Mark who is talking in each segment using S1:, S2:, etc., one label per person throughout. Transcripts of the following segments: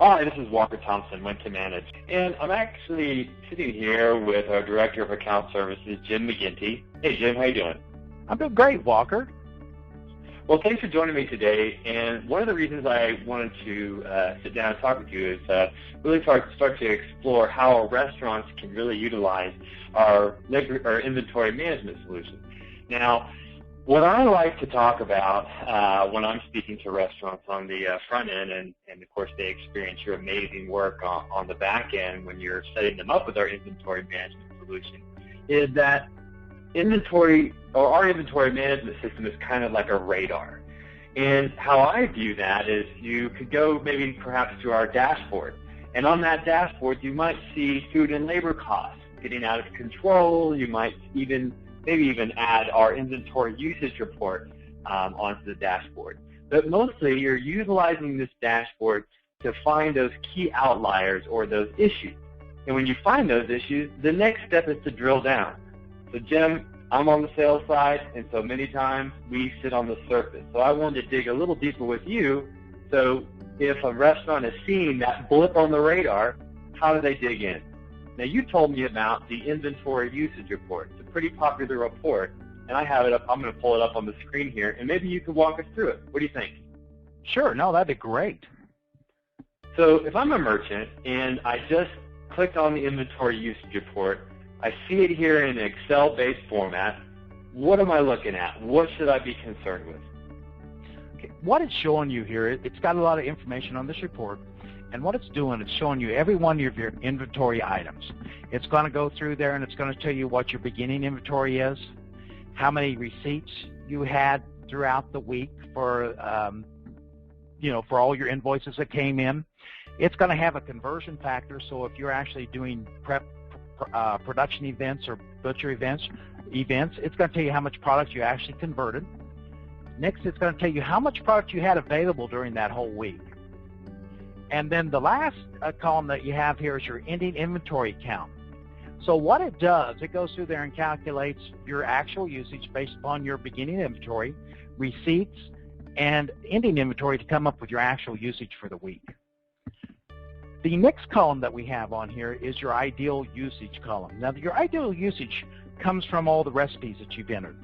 S1: Hi, this is Walker Thompson, When to Manage. And I'm actually sitting here with our Director of Account Services, Jim McGinty. Hey, Jim, how you doing?
S2: I'm doing great, Walker.
S1: Well, thanks for joining me today. And one of the reasons I wanted to sit down and talk with you is really start to explore how our restaurants can really utilize our inventory management solution. Now, what I like to talk about when I'm speaking to restaurants on the front end, and of course they experience your amazing work on the back end when you're setting them up with our inventory management solution, is that our inventory management system is kind of like a radar. And how I view that is you could go maybe perhaps to our dashboard, and on that dashboard you might see food and labor costs getting out of control. You might maybe even add our inventory usage report onto the dashboard. But mostly you're utilizing this dashboard to find those key outliers or those issues. And when you find those issues, the next step is to drill down. So Jim, I'm on the sales side, and so many times we sit on the surface. So I wanted to dig a little deeper with you. So if a restaurant is seeing that blip on the radar, how do they dig in? Now, you told me about the inventory usage report. It's a pretty popular report, and I have it up. I'm going to pull it up on the screen here, and maybe you can walk us through it. What do you think?
S2: Sure. No, that'd be great.
S1: So if I'm a merchant and I just clicked on the inventory usage report, I see it here in an Excel-based format. What am I looking at? What should I be concerned with?
S2: Okay. What it's showing you here, it's got a lot of information on this report. And what it's doing, it's showing you every one of your inventory items. It's going to go through there and it's going to tell you what your beginning inventory is, how many receipts you had throughout the week for, for all your invoices that came in. It's going to have a conversion factor, so if you're actually doing production events or butcher events, it's going to tell you how much product you actually converted. Next, it's going to tell you how much product you had available during that whole week. And then the last column that you have here is your ending inventory count. So what it does, it goes through there and calculates your actual usage based upon your beginning inventory, receipts, and ending inventory to come up with your actual usage for the week. The next column that we have on here is your ideal usage column. Now, your ideal usage comes from all the recipes that you've entered.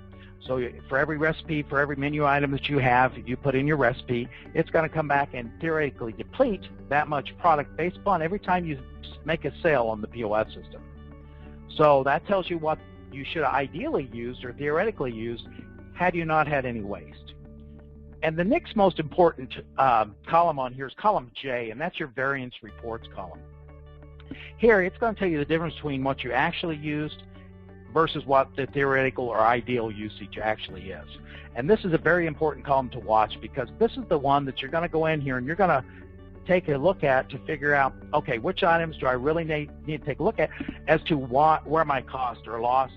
S2: So for every recipe, for every menu item that you have, you put in your recipe, it's going to come back and theoretically deplete that much product based upon every time you make a sale on the POS system. So that tells you what you should have ideally used or theoretically used had you not had any waste. And the next most important column on here is column J, and that's your variance reports column. Here, it's going to tell you the difference between what you actually used versus what the theoretical or ideal usage actually is. And this is a very important column to watch because this is the one that you're going to go in here and you're going to take a look at to figure out, okay, which items do I really need to take a look at as to where my cost or loss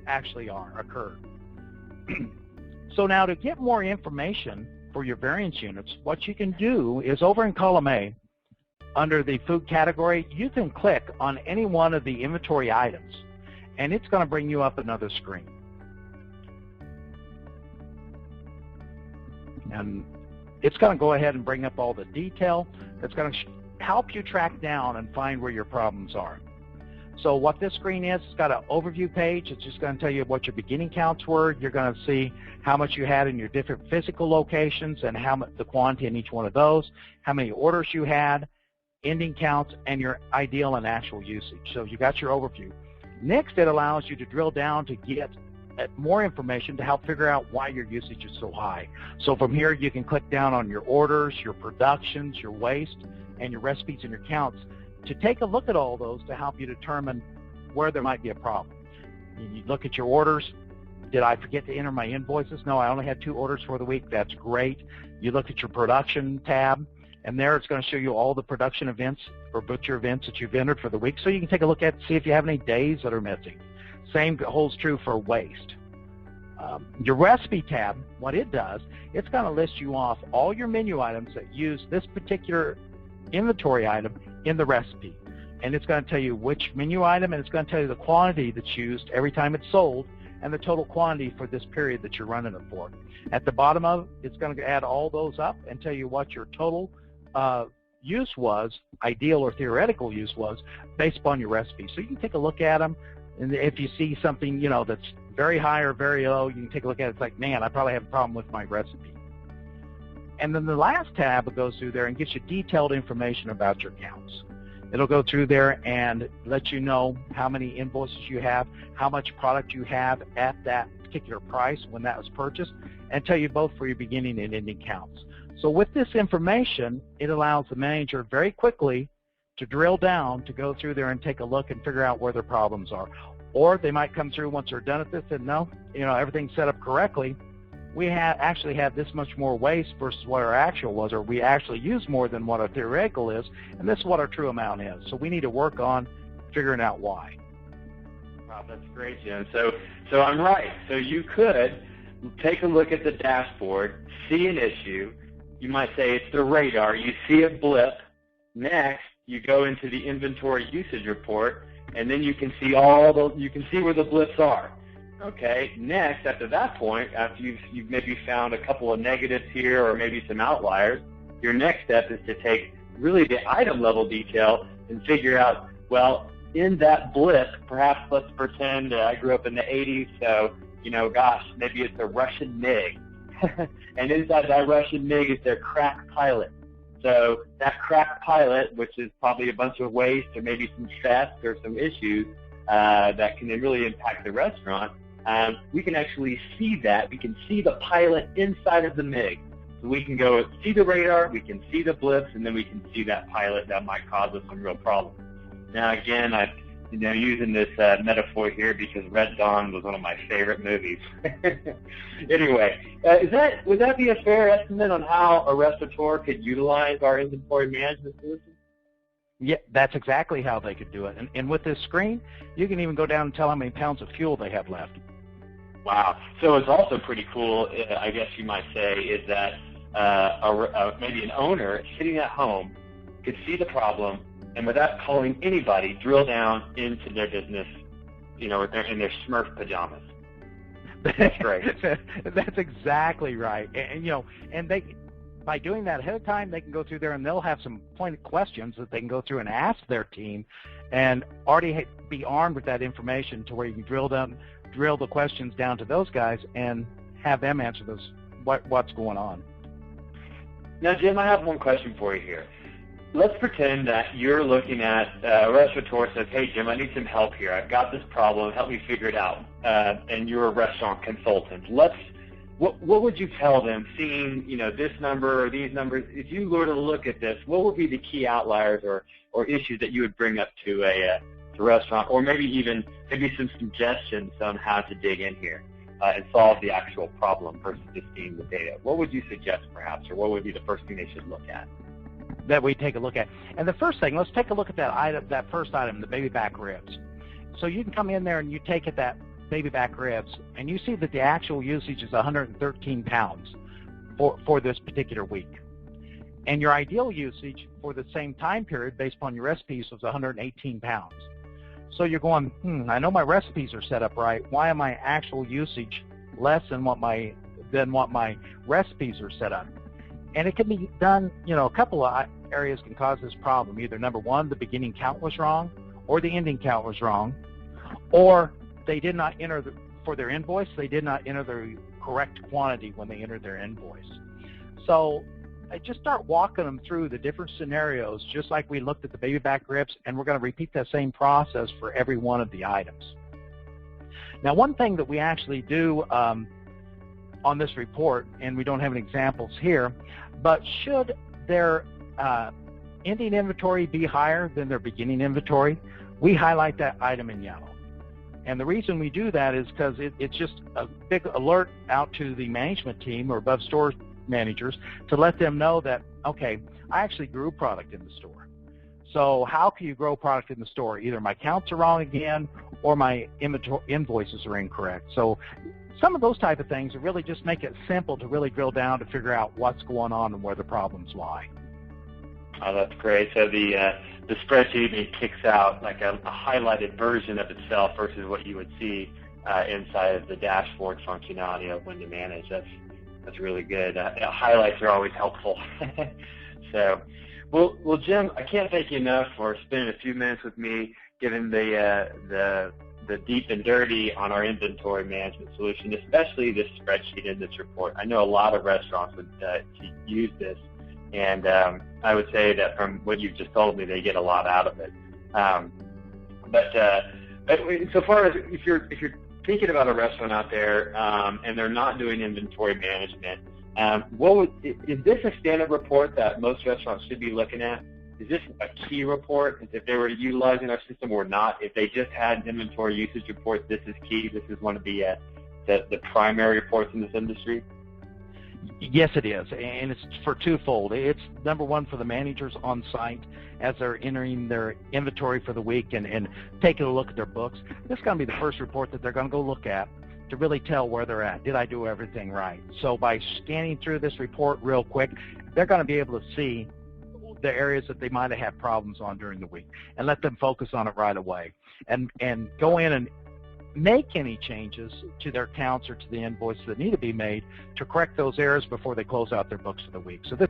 S2: actually occurred. So now to get more information for your variance units, what you can do is over in column A, under the food category, you can click on any one of the inventory items, and it's going to bring you up another screen. And it's going to go ahead and bring up all the detail. It's going to help you track down and find where your problems are. So what this screen is, it's got an overview page. It's just going to tell you what your beginning counts were. You're going to see how much you had in your different physical locations and how much the quantity in each one of those, how many orders you had, ending counts, and your ideal and actual usage. So you got your overview. Next, it allows you to drill down to get more information to help figure out why your usage is so high. So from here, you can click down on your orders, your productions, your waste, and your recipes and your counts to take a look at all those to help you determine where there might be a problem. You look at your orders. Did I forget to enter my invoices? No, I only had 2 orders for the week. That's great. You look at your production tab, and there it's going to show you all the production events or butcher events that you've entered for the week, so you can take a look at see if you have any days that are missing. Same holds true for waste. Your recipe tab, what it does, it's going to list you off all your menu items that use this particular inventory item in the recipe. And it's going to tell you which menu item, and it's going to tell you the quantity that's used every time it's sold and the total quantity for this period that you're running it for. At the bottom of it, it's going to add all those up and tell you what your total use was, ideal or theoretical use was, based upon your recipe. So you can take a look at them, and if you see something, you know, that's very high or very low, you can take a look at it. It's like, man, I probably have a problem with my recipe. And then the last tab goes through there and gets you detailed information about your accounts. It'll go through there and let you know how many invoices you have, how much product you have at that particular price when that was purchased, and tell you both for your beginning and ending counts. So with this information, it allows the manager very quickly to drill down, to go through there and take a look and figure out where their problems are. Or they might come through once they're done at this and no, you know, everything's set up correctly. We actually have this much more waste versus what our actual was, or we actually use more than what our theoretical is, and this is what our true amount is. So we need to work on figuring out why.
S1: Wow, that's great, Jim. So I'm right. So you could take a look at the dashboard, see an issue. You might say it's the radar. You see a blip. Next, you go into the inventory usage report, and then you can see where the blips are. Okay, next, after that point, after you've maybe found a couple of negatives here or maybe some outliers, your next step is to take really the item level detail and figure out, well, in that blip, perhaps let's pretend I grew up in the 80s, so, you know, gosh, maybe it's a Russian MiG. And inside that Russian MiG is their cracked pilot. So that cracked pilot, which is probably a bunch of waste or maybe some theft or some issues that can really impact the restaurant, we can actually see that. We can see the pilot inside of the MiG. So we can go see the radar, we can see the blips, and then we can see that pilot that might cause us some real problems. Now, again, I'm using this metaphor here because Red Dawn was one of my favorite movies. Anyway, would that be a fair estimate on how a restaurateur could utilize our inventory management solution?
S2: Yeah, that's exactly how they could do it. And with this screen, you can even go down and tell how many pounds of fuel they have left.
S1: Wow. So it's also pretty cool, I guess you might say, is that maybe an owner sitting at home could see the problem and without calling anybody, drill down into their business, you know, in their Smurf pajamas. That's great.
S2: That's exactly right. And you know, and by doing that ahead of time, they can go through there and they'll have some pointed questions that they can go through and ask their team, and already be armed with that information to where you can drill the questions down to those guys and have them answer those what's going on.
S1: Now, Jim, I have one question for you here. Let's pretend that you're looking at a restaurateur says, hey, Jim, I need some help here. I've got this problem. Help me figure it out. And you're a restaurant consultant. What would you tell them, seeing, you know, this number or these numbers? If you were to look at this, what would be the key outliers or issues that you would bring up to a restaurant, or maybe some suggestions on how to dig in here and solve the actual problem versus just seeing the data? What would you suggest, perhaps, or what would be the first thing they should look at?
S2: That we take a look at. And the first thing, let's take a look at that first item, the baby back ribs. So you can come in there and you take at that baby back ribs, and you see that the actual usage is 113 pounds for this particular week. And your ideal usage for the same time period, based upon your recipes, was 118 pounds. So you're going, I know my recipes are set up right. Why am my actual usage less than what my recipes are set up? And it can be done, you know, a couple of areas can cause this problem. Either, number one, the beginning count was wrong, or the ending count was wrong, or they did not enter for their invoice, they did not enter the correct quantity when they entered their invoice. So I just start walking them through the different scenarios, just like we looked at the baby back ribs, and we're going to repeat that same process for every one of the items. Now, one thing that we actually do on this report, and we don't have any examples here, but should their ending inventory be higher than their beginning inventory, we highlight that item in yellow. And the reason we do that is because it's just a big alert out to the management team or above store managers to let them know that, okay, I actually grew product in the store. So how can you grow product in the store? Either my counts are wrong again, or my invoices are incorrect. So some of those type of things really just make it simple to really drill down to figure out what's going on and where the problems lie.
S1: Oh, that's great. So the spreadsheet even kicks out like a highlighted version of itself versus what you would see inside of the dashboard functionality of when to manage. That's really good. Highlights are always helpful. So, Well, Jim, I can't thank you enough for spending a few minutes with me, giving the deep and dirty on our inventory management solution, especially this spreadsheet in this report. I know a lot of restaurants would use this, and I would say that from what you've just told me, they get a lot out of it. But so far as if you're thinking about a restaurant out there and they're not doing inventory management, is this a standard report that most restaurants should be looking at? Is this a key report? If they were utilizing our system or not? If they just had inventory usage reports, this is key. This is one of the primary reports in this industry.
S2: Yes, it is, and it's for twofold. It's number one for the managers on site as they're entering their inventory for the week and taking a look at their books. This is going to be the first report that they're going to go look at to really tell where they're at. Did I do everything right? So by scanning through this report real quick, they're going to be able to see the areas that they might have had problems on during the week and let them focus on it right away and go in and make any changes to their accounts or to the invoice that need to be made to correct those errors before they close out their books for the week. So this